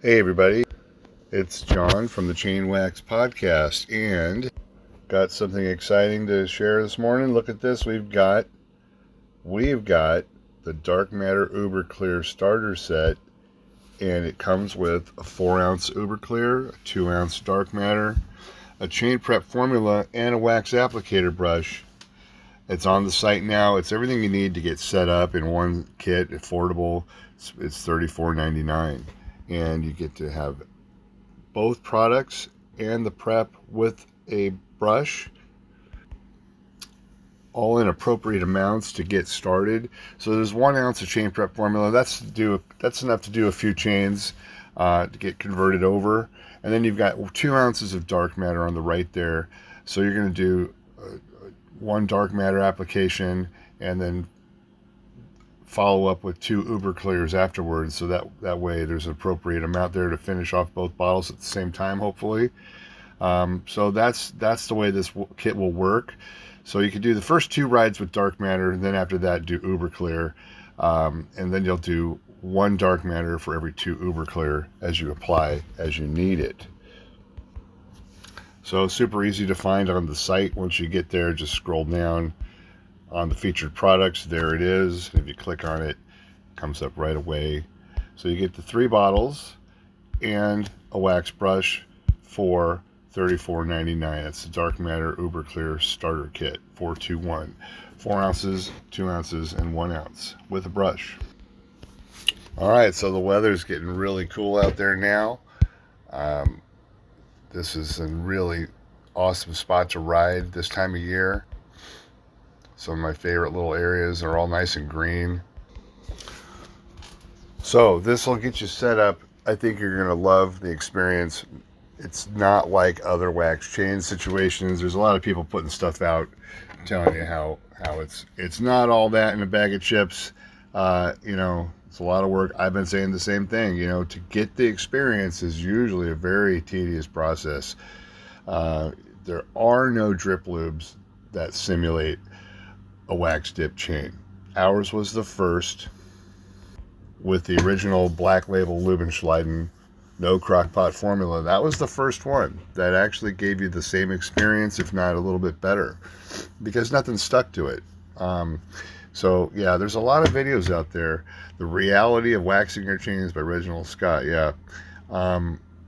Hey everybody, it's John from the Chainwax Podcast, and got something exciting to share this morning. Look at this, we've got the Darkmatter Uber Clear starter set, and it comes with a 4-ounce Uber Clear, a 2-ounce Darkmatter, a chain prep formula, and a wax applicator brush. It's on the site now. It's everything you need to get set up in one kit, affordable. It's $34.99, and you get to have both products and the prep with a brush, all in appropriate amounts to get started. So there's 1 ounce of chain prep formula. That's enough to do a few chains to get converted over. And then you've got 2 ounces of Darkmatter on the right there. So you're going to do one Darkmatter application and then follow up with 2 Uber Clears afterwards, so that way there's an appropriate amount there to finish off both bottles at the same time, hopefully. So that's the way this kit will work. So you can do the first 2 rides with Darkmatter, and then after that do Uber Clear, and then you'll do 1 Darkmatter for every 2 Uber Clear as you apply as you need it. So super easy to find on the site. Once you get there, just scroll down on the featured products. There it is. If you click on it, it comes up right away. So you get the 3 bottles and a wax brush for $34.99. That's the Darkmatter Uber Clear Starter Kit 421. 4 ounces, 2 ounces, and 1 ounce with a brush. Alright, so the weather's getting really cool out there now. This is a really awesome spot to ride this time of year. Some of my favorite little areas are all nice and green. So this will get you set up. I think you're going to love the experience. It's not like other wax chain situations. There's a lot of people putting stuff out telling you how it's not all that in a bag of chips. It's a lot of work. I've been saying the same thing. To get the experience is usually a very tedious process. There are no drip lubes that simulate a wax dip chain. Ours was the first with the original Black Label Lubenschleiden no crockpot formula. That was the first one that actually gave you the same experience, if not a little bit better, because nothing stuck to it. So yeah, there's a lot of videos out there. The Reality of Waxing Your Chains by Reginald Scott. The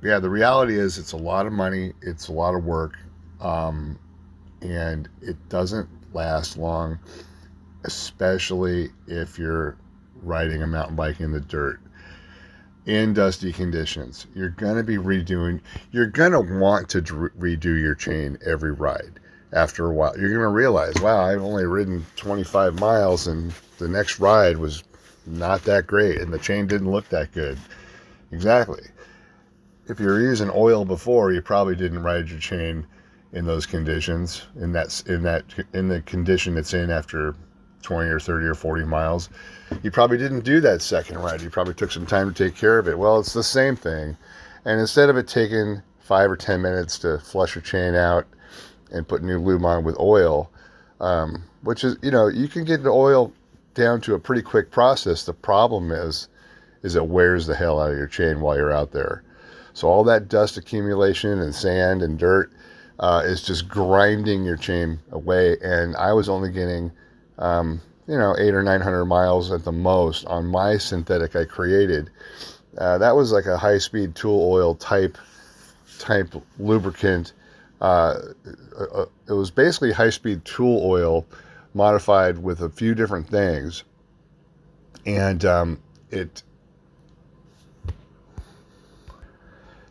reality is it's a lot of money, it's a lot of work, and it doesn't last long, especially if you're riding a mountain bike in the dirt in dusty conditions. You're going to want to redo your chain every ride. After a while, you're going to realize, wow, I've only ridden 25 miles and the next ride was not that great and the chain didn't look that good. Exactly. If you were using oil before, you probably didn't ride your chain in those conditions, in the condition it's in after 20 or 30 or 40 miles. You probably didn't do that second ride. You probably took some time to take care of it. Well, it's the same thing. And instead of it taking 5 or 10 minutes to flush your chain out and put new lube on with oil, which is, you can get the oil down to a pretty quick process. The problem is it wears the hell out of your chain while you're out there. So all that dust accumulation and sand and dirt is just grinding your chain away. And I was only getting 800 or 900 miles at the most on my synthetic I created. That was like a high-speed tool oil type lubricant. It was basically high-speed tool oil modified with a few different things, and it's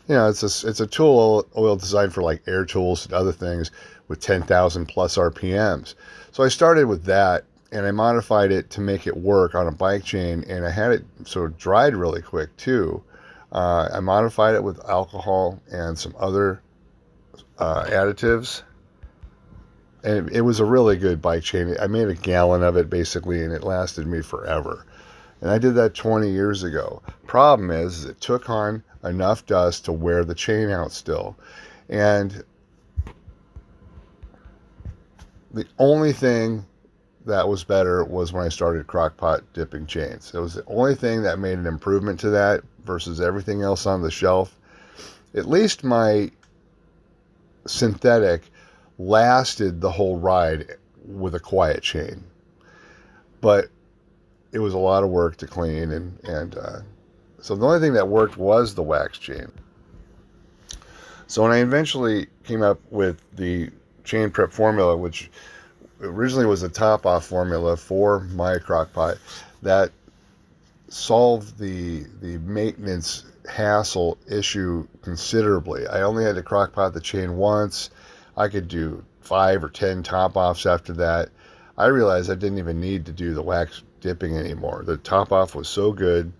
a tool oil designed for like air tools and other things with 10,000 plus RPMs. So I started with that, and I modified it to make it work on a bike chain, and I had it so it dried really quick too. I modified it with alcohol and some other additives, and it was a really good bike chain. I made a gallon of it basically, and it lasted me forever. And I did that 20 years ago. Problem is it took on enough dust to wear the chain out still. And the only thing that was better was when I started crockpot dipping chains. It was the only thing that made an improvement to that, versus everything else on the shelf. At least my synthetic lasted the whole ride with a quiet chain. But it was a lot of work to clean, and so the only thing that worked was the wax chain. So when I eventually came up with the chain prep formula, which originally was a top-off formula for my crock pot, that solved the maintenance hassle issue considerably. I only had to crock pot the chain once. I could do 5 or 10 top-offs after that. I realized I didn't even need to do the wax dipping anymore. The top-off was so good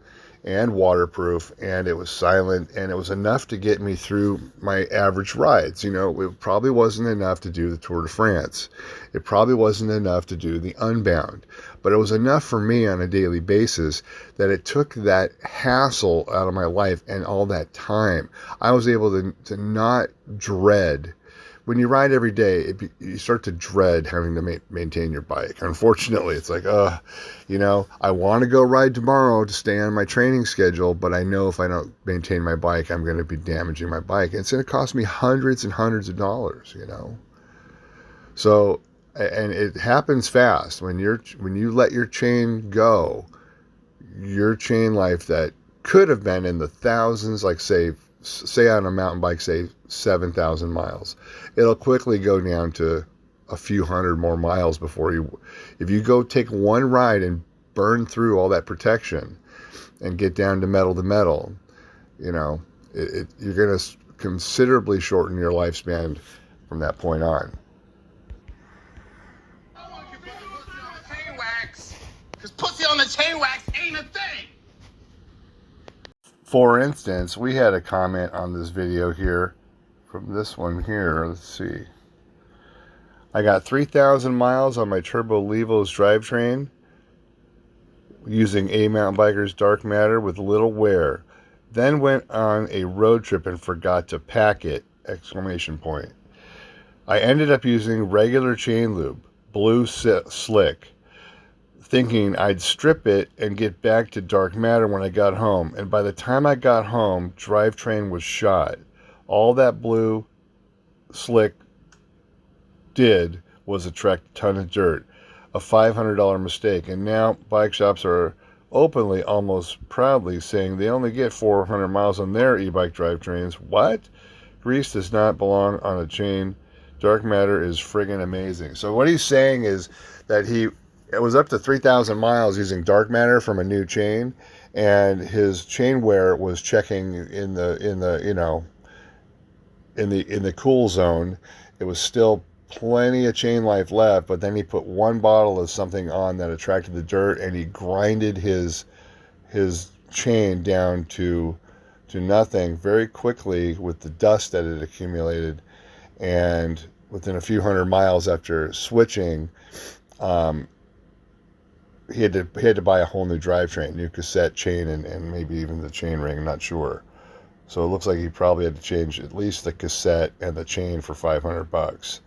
and waterproof, and it was silent, and it was enough to get me through my average rides. You know, it probably wasn't enough to do the Tour de France. It probably wasn't enough to do the Unbound, but it was enough for me on a daily basis that it took that hassle out of my life and all that time. I was able to not dread. When you ride every day, you start to dread having to maintain your bike. Unfortunately, it's like, you know, I want to go ride tomorrow to stay on my training schedule, but I know if I don't maintain my bike, I'm going to be damaging my bike. It's going to cost me hundreds and hundreds of dollars, you know. So, and it happens fast. When you let your chain go, your chain life that could have been in the thousands, like say on a mountain bike, say 7,000 miles, it'll quickly go down to a few hundred more miles before if you go take one ride and burn through all that protection and get down to metal, you know, you're going to considerably shorten your lifespan from that point on. I want you to put pussy on the Chainwax, because pussy on the Chainwax ain't a thing. For instance, we had a comment on this video here from this one here. Let's see. I got 3,000 miles on my Turbo Levo's drivetrain using aMTBer's Darkmatter with little wear. Then went on a road trip and forgot to pack it! Exclamation point. I ended up using regular chain lube, blue slick, thinking I'd strip it and get back to Darkmatter when I got home. And by the time I got home, drivetrain was shot. All that blue slick did was attract a ton of dirt. A $500 mistake. And now bike shops are openly, almost proudly, saying they only get 400 miles on their e-bike drivetrains. What? Grease does not belong on a chain. Darkmatter is friggin' amazing. So what he's saying is that it was up to 3,000 miles using Darkmatter from a new chain, and his chain wear was checking in the cool zone. It was still plenty of chain life left, but then he put one bottle of something on that attracted the dirt, and he grinded his chain down to nothing very quickly with the dust that had accumulated. And within a few hundred miles after switching, he had to buy a whole new drivetrain, new cassette, chain, and maybe even the chain ring. I'm not sure. So it looks like he probably had to change at least the cassette and the chain for $500.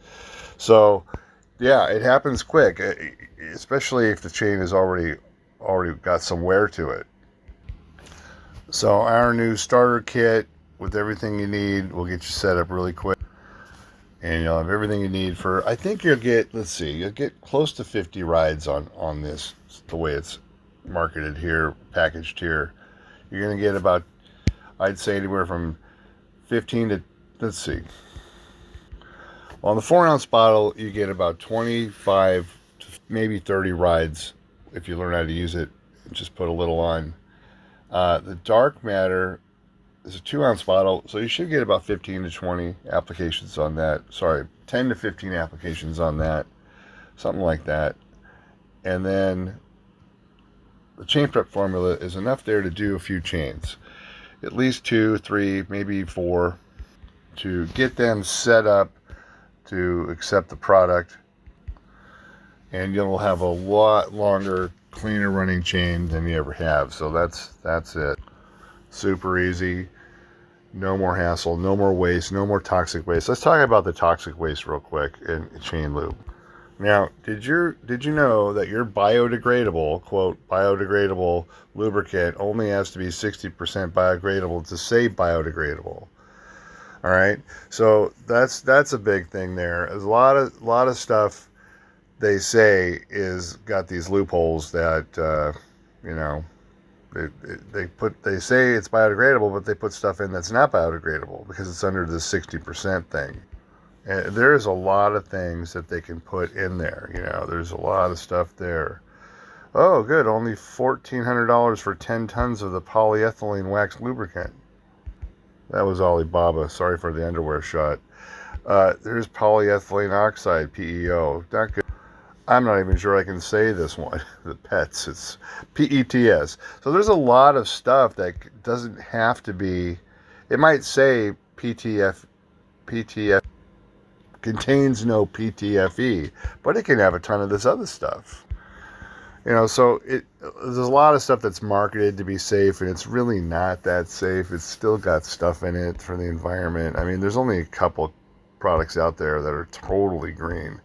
So yeah, it happens quick, especially if the chain has already got some wear to it. So our new starter kit with everything you need will get you set up really quick. And you'll have everything you need for, I think you'll get close to 50 rides on this, the way it's marketed here, packaged here. You're going to get about, I'd say anywhere from 15 to, let's see. On the 4-ounce bottle, you get about 25 to maybe 30 rides if you learn how to use it. Just put a little on. The Darkmatter is a 2-ounce bottle, so you should get about 15 to 20 applications on that. Sorry, 10 to 15 applications on that. Something like that. And then the chain prep formula is enough there to do a few chains. At least 2, 3, maybe 4 to get them set up to accept the product. And you'll have a lot longer, cleaner running chain than you ever have. So that's it. Super easy. No more hassle, no more waste, no more toxic waste. Let's talk about the toxic waste real quick in chain lube. Now, did you know that your biodegradable, quote, biodegradable lubricant only has to be 60% biodegradable to say biodegradable? All right, so that's a big thing there. There's a lot of stuff they say is got these loopholes that you know they say it's biodegradable, but they put stuff in that's not biodegradable because it's under the 60% thing. And there's a lot of things that they can put in there. There's a lot of stuff there. Oh, good, only $1,400 for 10 tons of the polyethylene wax lubricant. That was Alibaba. Sorry for the underwear shot. There's polyethylene oxide, PEO. Not good. I'm not even sure I can say this one. The pets. It's PETS. So there's a lot of stuff that doesn't have to be. It might say PTF contains no PTFE, but it can have a ton of this other stuff. So there's a lot of stuff that's marketed to be safe, and it's really not that safe. It's still got stuff in it for the environment. I mean, there's only a couple products out there that are totally green.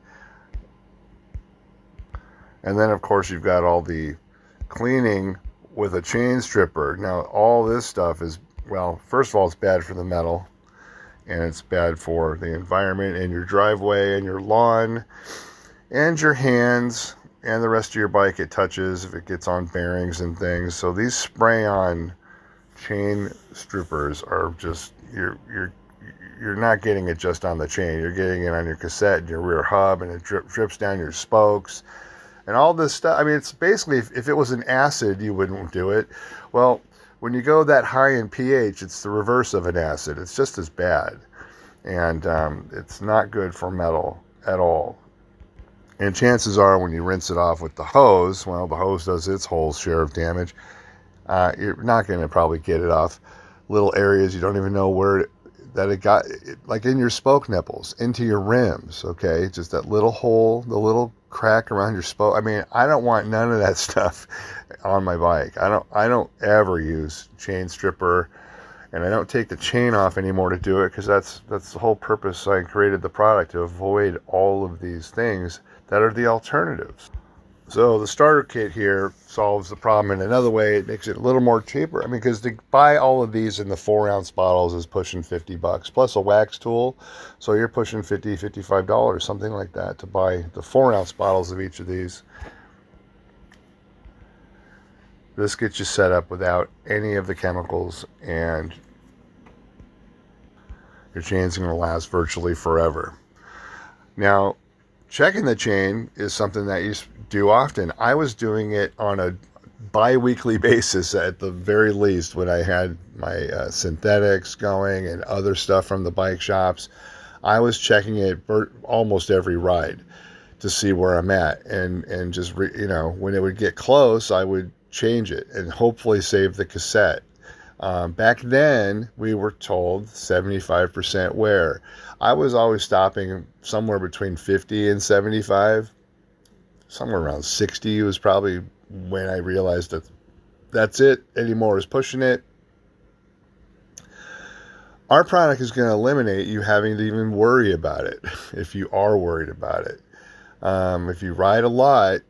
And then, of course, you've got all the cleaning with a chain stripper. Now, all this stuff is, well, first of all, it's bad for the metal, and it's bad for the environment and your driveway and your lawn and your hands and the rest of your bike. It touches if it gets on bearings and things. So these spray-on chain strippers are just, you're not getting it just on the chain. You're getting it on your cassette and your rear hub, and it drips down your spokes and all this stuff. I mean, it's basically, if it was an acid, you wouldn't do it. Well, when you go that high in pH, it's the reverse of an acid. It's just as bad. And it's not good for metal at all. And chances are, when you rinse it off with the hose, well, the hose does its whole share of damage. You're not going to probably get it off little areas you don't even know where it got, like in your spoke nipples, into your rims, okay? Just that little hole, the little crack around your spoke. I mean, I don't want none of that stuff on my bike. I don't ever use chain stripper, and I don't take the chain off anymore to do it, because that's the whole purpose I created the product, to avoid all of these things that are the alternatives. So the starter kit here solves the problem in another way. It makes it a little more cheaper. I mean, because to buy all of these in the 4-ounce bottles is pushing $50, plus a wax tool. So you're pushing $50, $55, something like that, to buy the 4-ounce bottles of each of these. This gets you set up without any of the chemicals, and your chain's going to last virtually forever. Now, checking the chain is something that you do often. I was doing it on a bi-weekly basis at the very least when I had my synthetics going and other stuff from the bike shops. I was checking it almost every ride to see where I'm at, and just when it would get close, I would change it and hopefully save the cassette. Back then, we were told 75% wear. I was always stopping somewhere between 50 and 75. Somewhere around 60 was probably when I realized that that's it. Anymore is pushing it. Our product is going to eliminate you having to even worry about it, if you are worried about it. If you ride a lot,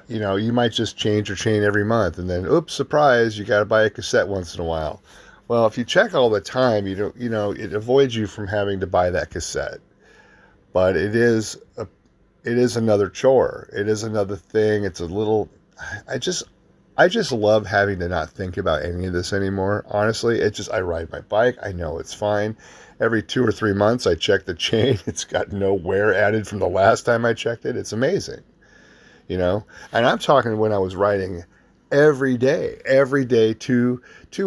you might just change your chain every month, and then, oops, surprise, you got to buy a cassette once in a while. Well, if you check all the time, it avoids you from having to buy that cassette. But it is another chore. It is another thing. It's a little. I just love having to not think about any of this anymore. Honestly, I ride my bike. I know it's fine. Every 2 or 3 months, I check the chain. It's got no wear added from the last time I checked it. It's amazing. And I'm talking when I was riding every day, 2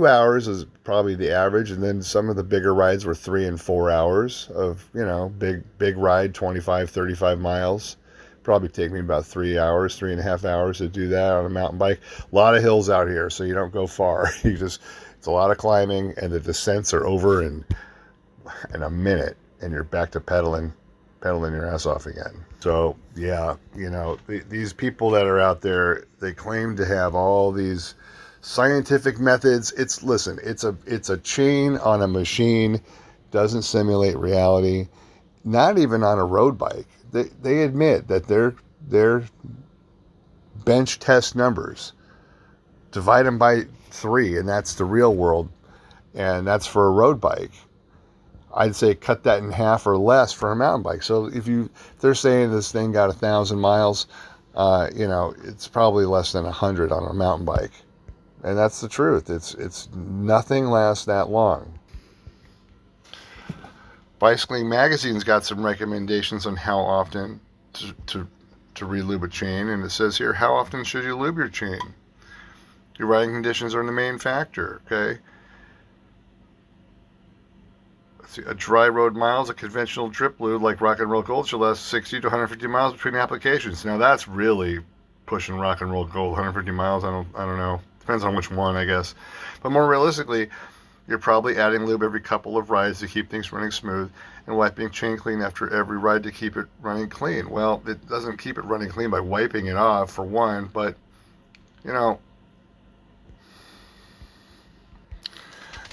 hours is probably the average. And then some of the bigger rides were 3 and 4 hours of, big ride, 25, 35 miles. Probably take me about 3 hours, 3.5 hours to do that on a mountain bike. A lot of hills out here, so you don't go far. It's a lot of climbing, and the descents are over in a minute, and you're back to pedaling your ass off again. So yeah, these people that are out there, they claim to have all these scientific methods. It's a chain on a machine, doesn't simulate reality. Not even on a road bike. they admit that their bench test numbers, divide them by 3, and that's the real world, and that's for a road bike. I'd say cut that in half or less for a mountain bike. So if they're saying this thing got 1,000 miles, it's probably less than 100 on a mountain bike, and that's the truth. It's nothing lasts that long. Bicycling Magazine's got some recommendations on how often to relube a chain, and it says here, how often should you lube your chain? Your riding conditions are the main factor, okay? Let's see, a dry road miles, a conventional drip lube like Rock and Roll Gold should last 60 to 150 miles between applications. Now that's really pushing Rock and Roll Gold. 150 miles, I don't know. Depends on which one, I guess. But more realistically, you're probably adding lube every couple of rides to keep things running smooth, and wiping chain clean after every ride to keep it running clean. Well, it doesn't keep it running clean by wiping it off, for one, but,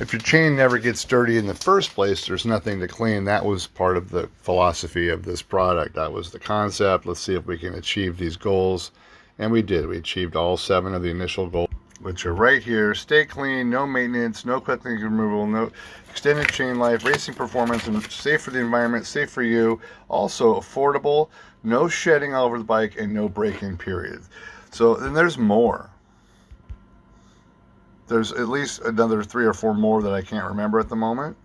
if your chain never gets dirty in the first place, there's nothing to clean. That was part of the philosophy of this product. That was the concept. Let's see if we can achieve these goals. And we did. We achieved all 7 of the initial goals, which are right here. Stay clean, no maintenance, no quick link removal, no extended chain life, racing performance, and safe for the environment, safe for you. Also affordable, no shedding all over the bike, and no break-in period. So then there's more. There's at least another 3 or 4 more that I can't remember at the moment.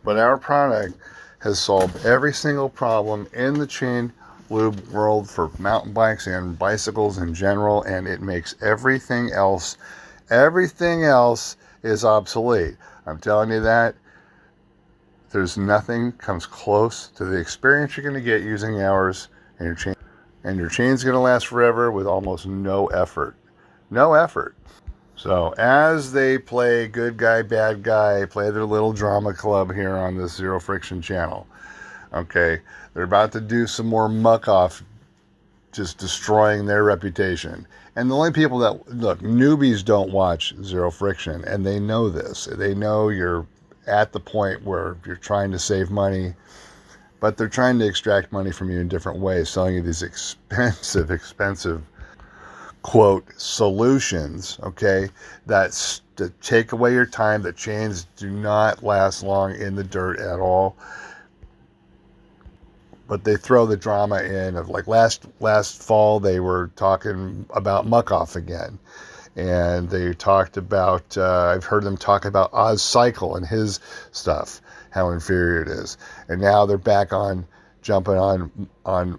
But our product has solved every single problem in the chain lube world for mountain bikes and bicycles in general, and it makes everything else is obsolete. I'm telling you that. There's nothing comes close to the experience you're going to get using ours, and your chain's going to last forever with almost no effort. So as they play good guy, bad guy, play their little drama club here on this Zero Friction channel, okay, they're about to do some more muck off, just destroying their reputation. And the only people that, look, newbies don't watch Zero Friction, and they know this. They know you're at the point where you're trying to save money, but they're trying to extract money from you in different ways, selling you these expensive, quote, solutions, okay, that take away your time. The chains do not last long in the dirt at all. But they throw the drama in of, like, last fall they were talking about muck off again, and they talked about I've heard them talk about Oz Cycle and his stuff, how inferior it is, and now they're back on jumping on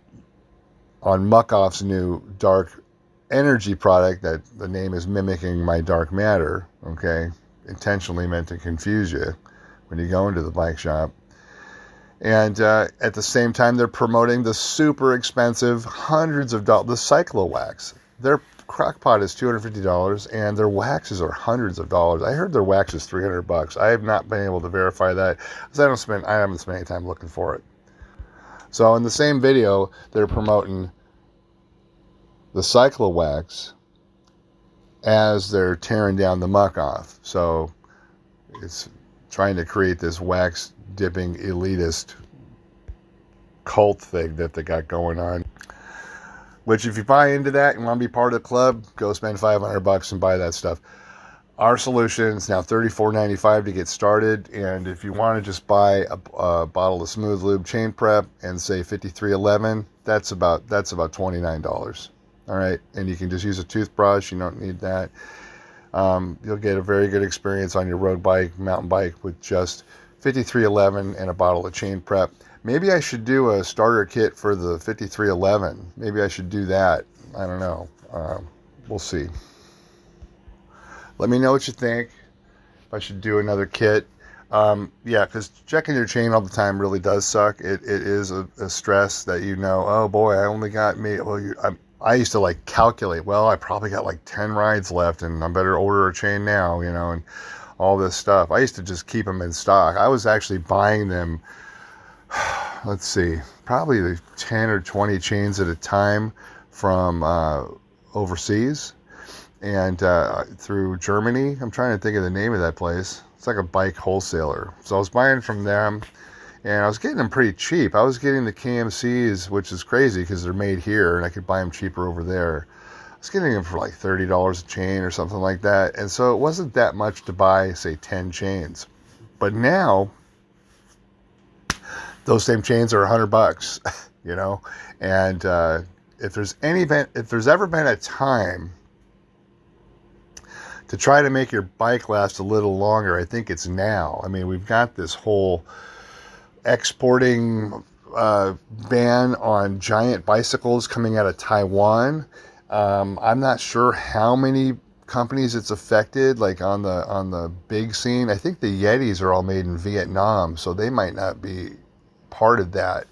muck off's new dark energy product that the name is mimicking my Darkmatter, okay, intentionally meant to confuse you when you go into the bike shop. And at the same time, they're promoting the super expensive, hundreds of dollars, the Cyclo-Wax. Their crockpot is $250, and their waxes are hundreds of dollars. I heard their wax is $300. I have not been able to verify that, because I haven't spent any time looking for it. So in the same video, they're promoting the Cyclo-Wax as they're tearing down the muck off. So it's trying to create this wax dipping elitist cult thing that they got going on, which, if you buy into that and want to be part of the club, go spend $500 and buy that stuff. Our solution is now $34.95 to get started, and if you want to just buy a bottle of Smooth Lube Chain Prep and say $53.11, that's about $29. All right, and you can just use a toothbrush. You don't need that. You'll get a very good experience on your road bike, mountain bike, with just $53.11 and a bottle of chain prep. Maybe I should do a starter kit for the $53.11. Maybe I should do that. I don't know. We'll see. Let me know what you think. If I should do another kit. Yeah, because checking your chain all the time really does suck. It is a stress that, oh boy, I only got I used to, like, calculate, well, I probably got like 10 rides left, and I better order a chain now, and all this stuff. I used to just keep them in stock. I was actually buying them, let's see, probably 10 or 20 chains at a time from overseas, and through Germany. I'm trying to think of the name of that place. It's like a bike wholesaler. So I was buying from them, And I was getting them pretty cheap. I was getting the KMCs, which is crazy because they're made here and I could buy them cheaper over there. I was getting them for like $30 a chain or something like that. And so it wasn't that much to buy, say, 10 chains. But now, those same chains are $100, you know? And if there's ever been a time to try to make your bike last a little longer, I think it's now. I mean, we've got this whole exporting ban on giant bicycles coming out of Taiwan. I'm not sure how many companies it's affected, like on the big scene. I think the Yetis are all made in Vietnam, so they might not be part of that.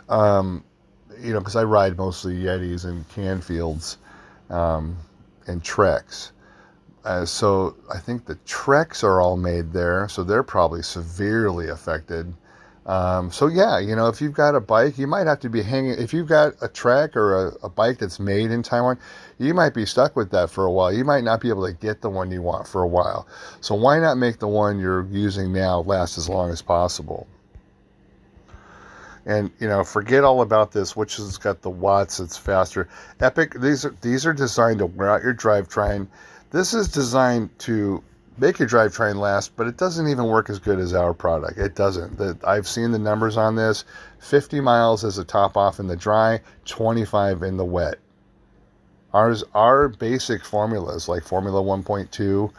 You know, because I ride mostly Yetis and Canfields and Treks. So I think the Treks are all made there, so they're probably severely affected. So yeah, you know, if you've got a bike, you might have to be hanging. If you've got a Trek or a bike that's made in Taiwan, you might be stuck with that for a while. You might not be able to get the one you want for a while. So why not make the one you're using now last as long as possible? And, you know, forget all about this, which has got the watts, it's faster. Epic, these are designed to wear out your drivetrain. This is designed to make your drivetrain last, but it doesn't even work as good as our product. It doesn't. I've seen the numbers on this. 50 miles as a top off in the dry, 25 in the wet. Our basic formulas, like Formula 1.2,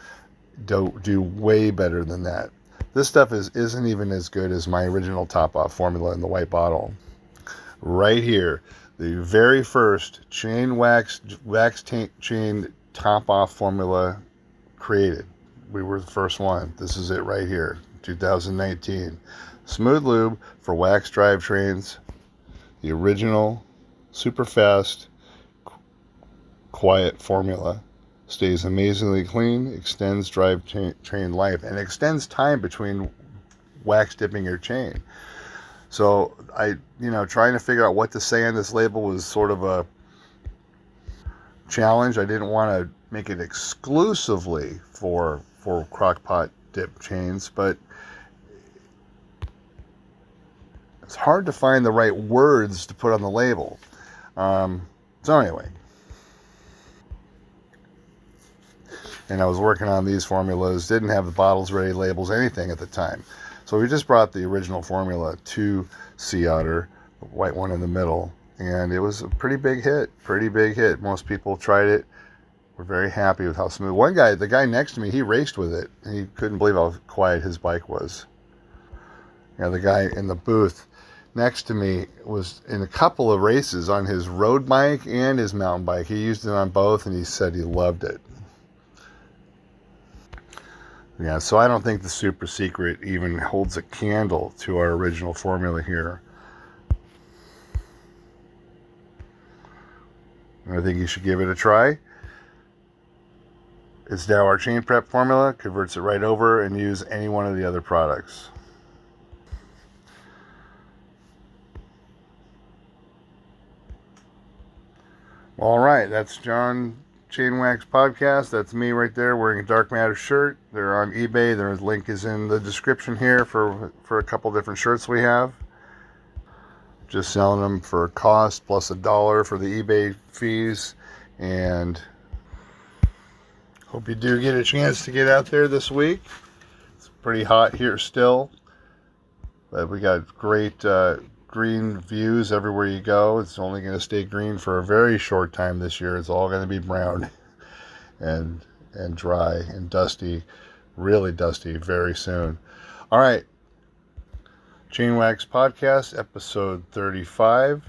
do way better than that. This stuff isn't even as good as my original top-off formula in the white bottle. Right here, the very first Chainwax chain top-off formula created. We were the first one. This is it right here, 2019. Smooth lube for wax drivetrains. The original, super fast, quiet formula. Stays amazingly clean, extends drivetrain life, and extends time between wax dipping your chain. So trying to figure out what to say on this label was sort of a challenge. I didn't want to make it exclusively for crockpot dip chains, but it's hard to find the right words to put on the label. So anyway. And I was working on these formulas, didn't have the bottles ready, labels, anything at the time. So we just brought the original formula to Sea Otter, the white one in the middle, and it was a pretty big hit. Most people tried it, were very happy with how smooth. One guy, the guy next to me, he raced with it, and he couldn't believe how quiet his bike was. The guy in the booth next to me was in a couple of races on his road bike and his mountain bike. He used it on both, and he said he loved it. Yeah, so I don't think the Super Secret even holds a candle to our original formula here. I think you should give it a try. It's now our chain prep formula, converts it right over, and use any one of the other products. All right, that's John Chainwax Podcast. That's me right there wearing a Darkmatter shirt. They're on eBay. Their link is in the description here for a couple different shirts we have. Just selling them for a cost plus $1 for the eBay fees. And hope you do get a chance to get out there this week. It's pretty hot here still, but we got great green views everywhere you go. It's only going to stay green for a very short time this year. It's all going to be brown and dry and dusty, really dusty very soon. All right, Chainwax Podcast, episode 35.